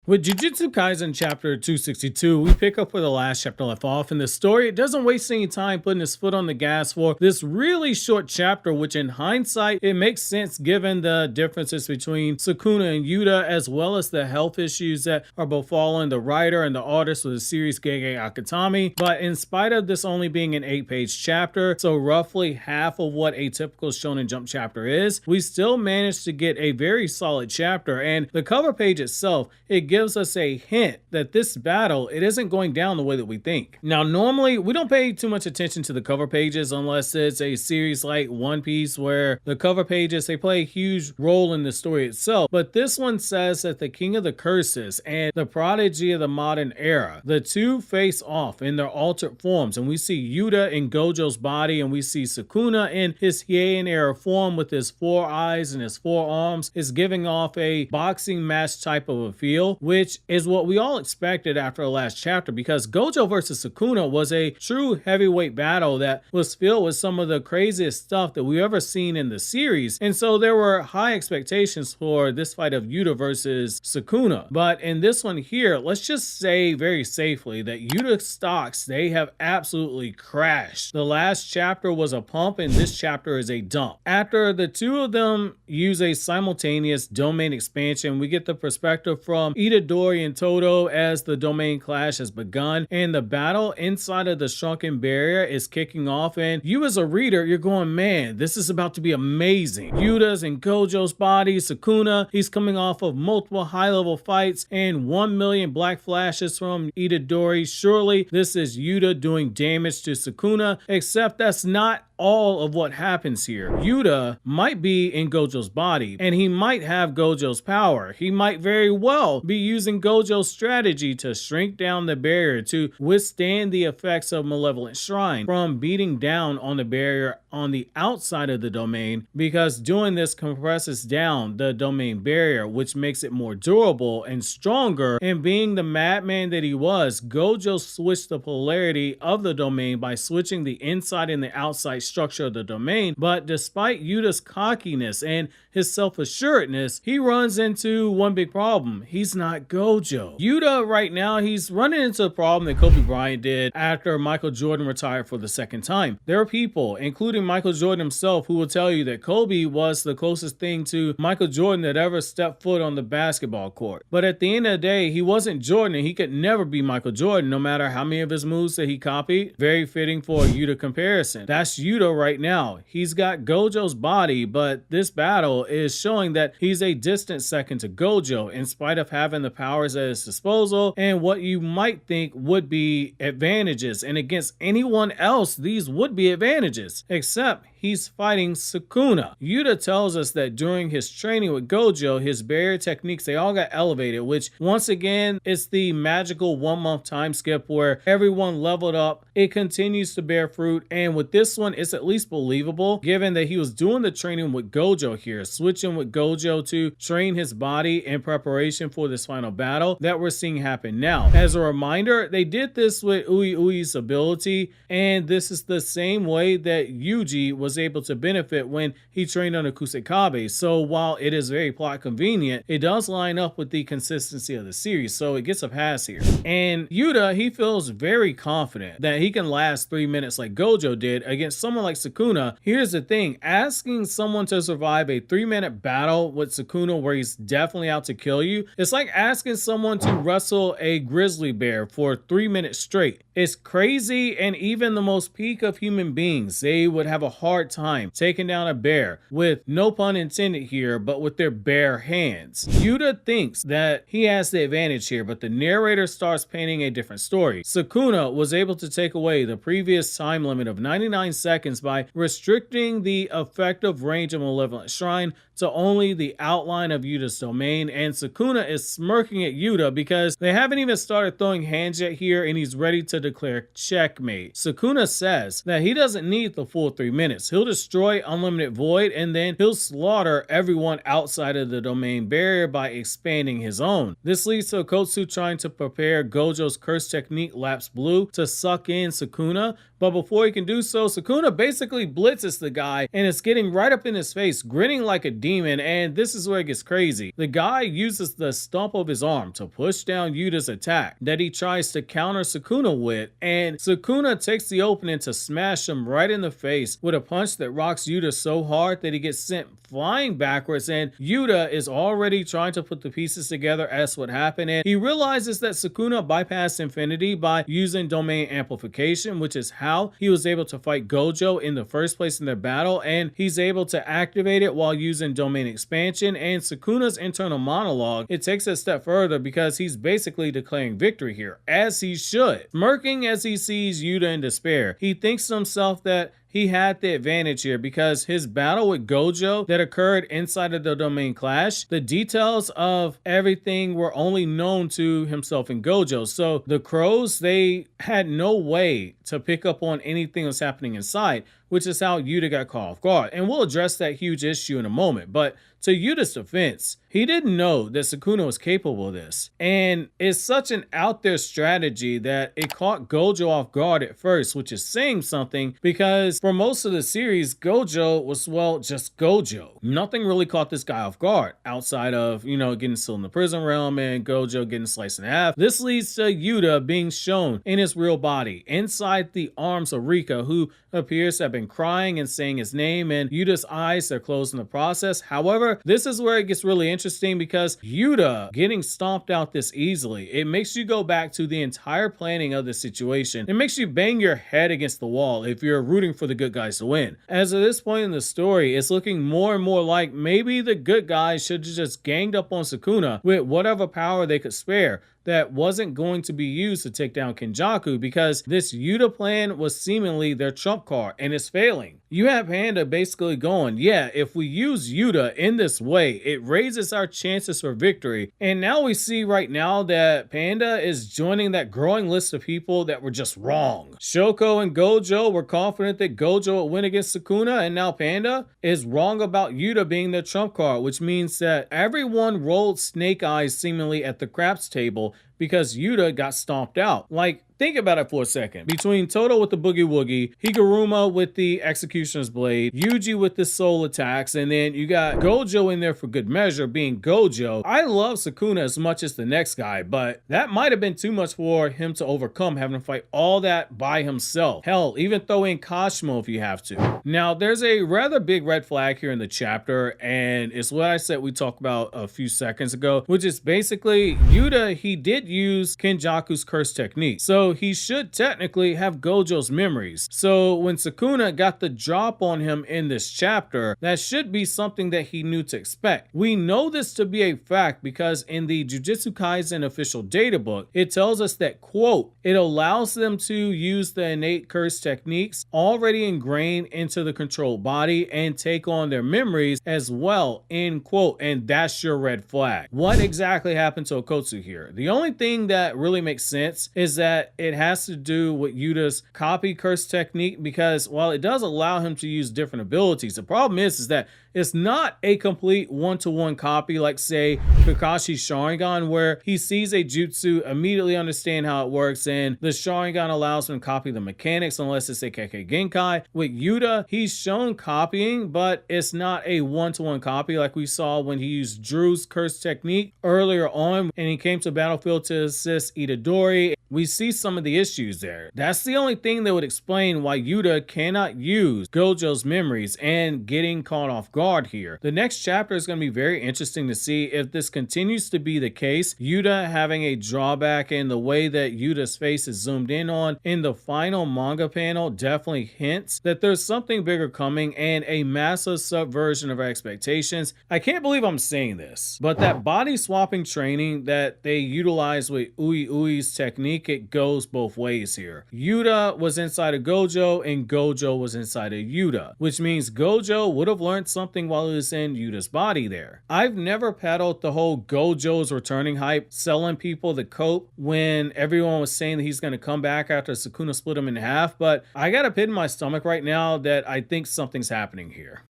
With Jujutsu Kaisen chapter 262, we pick up where the last chapter left off in the story. It doesn't waste any time putting his foot on the gas for this really short chapter, which in hindsight, it makes sense given the differences between Sukuna and Yuta, as well as the health issues that are befalling the writer and the artist of the series Gege Akutami. But in spite of this only being an 8-page chapter, so roughly half of what a typical Shonen Jump chapter is, we still managed to get a very solid chapter. And the cover page itself, it gives us a hint that this battle, it isn't going down the way that we think. Now, normally we don't pay too much attention to the cover pages unless it's a series like One Piece, where the cover pages, they play a huge role in the story itself. But this one says that the King of the Curses and the Prodigy of the Modern Era, the two face off in their altered forms, and we see Yuta in Gojo's body, and we see Sukuna in his Heian era form with his 4 eyes and his 4 arms, is giving off a boxing match type of a feel, which is what we all expected after the last chapter, because Gojo versus Sukuna was a true heavyweight battle that was filled with some of the craziest stuff that we've ever seen in the series. And so there were high expectations for this fight of Yuta versus Sukuna. But in this one here, let's just say very safely that Yuta stocks, they have absolutely crashed. The last chapter was a pump and this chapter is a dump. After the two of them use a simultaneous domain expansion, we get the perspective from Yuji and Todo as the domain clash has begun, and the battle inside of the shrunken barrier is kicking off, and you as a reader, you're going, man, this is about to be amazing. Yuta's in Gojo's body, Sukuna, he's coming off of multiple high-level fights and 1 million black flashes from Itadori. Surely this is Yuta doing damage to Sukuna, except that's not all of what happens here. Yuta might be in Gojo's body, and he might have Gojo's power. He might very well be using Gojo's strategy to shrink down the barrier to withstand the effects of Malevolent Shrine from beating down on the barrier on the outside of the domain, because doing this compresses down the domain barrier, which makes it more durable and stronger. And being the madman that he was, Gojo switched the polarity of the domain by switching the inside and the outside structure of the domain. But despite Yuta's cockiness and his self-assuredness, he runs into one big problem. He's not Gojo. Yuta right now, he's running into a problem that Kobe Bryant did after Michael Jordan retired for the second time. There are people, including Michael Jordan himself, who will tell you that Kobe was the closest thing to Michael Jordan that ever stepped foot on the basketball court. But at the end of the day, he wasn't Jordan, and he could never be Michael Jordan, no matter how many of his moves that he copied. Very fitting for a Yuta comparison. That's Yuta right now. He's got Gojo's body, but this battle is showing that he's a distant second to Gojo, in spite of having the powers at his disposal and what you might think would be advantages. And against anyone else, these would be advantages, except he's fighting Sukuna. Yuta tells us that during his training with Gojo, his barrier techniques, they all got elevated, which once again, it's the magical 1-month time skip where everyone leveled up. It continues to bear fruit, and with this one, it's at least believable, given that he was doing the training with Gojo here, switching with Gojo to train his body in preparation for this final battle that we're seeing happen now. As a reminder, they did this with Ui's ability, and this is the same way that Yuji was able to benefit when he trained under Kusekabe. So while it is very plot convenient, it does line up with the consistency of the series, so it gets a pass here. And Yuta, he feels very confident that he can last 3 minutes like Gojo did against someone like Sukuna. Here's the thing, asking someone to survive a 3-minute battle with Sukuna where he's definitely out to kill you, it's like asking someone to wrestle a grizzly bear for 3 minutes straight. It's crazy, and even the most peak of human beings, they would have a hard time taking down a bear, with no pun intended here, but with their bare hands. Yuta thinks that he has the advantage here, but the narrator starts painting a different story. Sukuna was able to take away the previous time limit of 99 seconds by restricting the effective range of Malevolent Shrine to only the outline of Yuta's domain, and Sukuna is smirking at Yuta because they haven't even started throwing hands yet here, and he's ready to declare checkmate. Sukuna says that he doesn't need the full 3 minutes. He'll destroy Unlimited Void and then he'll slaughter everyone outside of the domain barrier by expanding his own. This leads to Okotsu trying to prepare Gojo's curse technique Lapse Blue to suck in Sukuna, but before he can do so, Sukuna basically blitzes the guy and is getting right up in his face, grinning like a demon, and this is where it gets crazy. The guy uses the stump of his arm to push down Yuta's attack that he tries to counter Sukuna with, and Sukuna takes the opening to smash him right in the face with a punch that rocks Yuta so hard that he gets sent flying backwards, and Yuta is already trying to put the pieces together as what happened, and he realizes that Sukuna bypassed Infinity by using domain amplification, which is how he was able to fight Gojo in the first place in their battle, and he's able to activate it while using domain expansion. And Sukuna's internal monologue, it takes it a step further because he's basically declaring victory here, as he should. Smirking as he sees Yuta in despair, he thinks to himself that he had the advantage here because his battle with Gojo that occurred inside of the domain clash, the details of everything were only known to himself and Gojo. So the crows, they had no way to pick up on anything that's happening inside, which is how Yuta got caught off guard. And we'll address that huge issue in a moment. But to Yuta's defense, he didn't know that Sukuna was capable of this. And it's such an out there strategy that it caught Gojo off guard at first, which is saying something because for most of the series, Gojo was, well, just Gojo. Nothing really caught this guy off guard outside of, getting still in the prison realm and Gojo getting sliced in half. This leads to Yuta being shown in his real body inside the arms of Rika, who appears to have been crying and saying his name, and Yuta's eyes are closed in the process. However, this is where it gets really interesting because Yuta getting stomped out this easily, it makes you go back to the entire planning of the situation. It makes you bang your head against the wall if you're rooting for the good guys to win. As at this point in the story, it's looking more and more like maybe the good guys should have just ganged up on Sukuna with whatever power they could spare that wasn't going to be used to take down Kenjaku, because this Yuta plan was seemingly their trump card and it's failing. You have Panda basically going, yeah, if we use Yuta in this way, it raises our chances for victory. And now we see right now that Panda is joining that growing list of people that were just wrong. Shoko and Gojo were confident that Gojo would win against Sukuna, and now Panda is wrong about Yuta being their trump card, which means that everyone rolled snake eyes seemingly at the craps table because Yuta got stomped out. Like, think about it for a second. Between Todo with the Boogie Woogie, Higuruma with the Executioner's Blade, Yuji with the Soul Attacks, and then you got Gojo in there for good measure being Gojo. I love Sukuna as much as the next guy, but that might have been too much for him to overcome, having to fight all that by himself. Hell, even throw in Kashimo if you have to. Now, there's a rather big red flag here in the chapter, and it's what I said we talked about a few seconds ago, which is basically Yuta, he did use Kenjaku's curse technique. So he should technically have Gojo's memories. So when Sukuna got the drop on him in this chapter, that should be something that he knew to expect. We know this to be a fact because in the Jujutsu Kaisen official data book, it tells us that, quote, it allows them to use the innate curse techniques already ingrained into the controlled body and take on their memories as well, end quote, and that's your red flag. What exactly happened to Okotsu here? The only thing that really makes sense is that it has to do with Yuta's copy curse technique, because while it does allow him to use different abilities, the problem is that it's not a complete one-to-one copy like, say, Kakashi's Sharingan, where he sees a jutsu, immediately understand how it works, and the Sharingan allows him to copy the mechanics unless it's a Kekkei Genkai. With Yuta, he's shown copying, but it's not a one-to-one copy like we saw when he used Drew's curse technique earlier on and he came to Battlefield to assist Itadori. We see some of the issues there. That's the only thing that would explain why Yuta cannot use Gojo's memories and getting caught off guard here. The next chapter is going to be very interesting to see if this continues to be the case. Yuta having a drawback in the way that Yuta's face is zoomed in on in the final manga panel definitely hints that there's something bigger coming and a massive subversion of our expectations. I can't believe I'm saying this, but that body swapping training that they utilize with Ui Ui's technique, it goes goes both ways here. Yuta was inside of Gojo and Gojo was inside of Yuta, which means Gojo would have learned something while he was in Yuta's body there. I've never peddled the whole Gojo's returning hype, selling people the cope when everyone was saying that he's going to come back after Sukuna split him in half, but I got a pit in my stomach right now that I think something's happening here.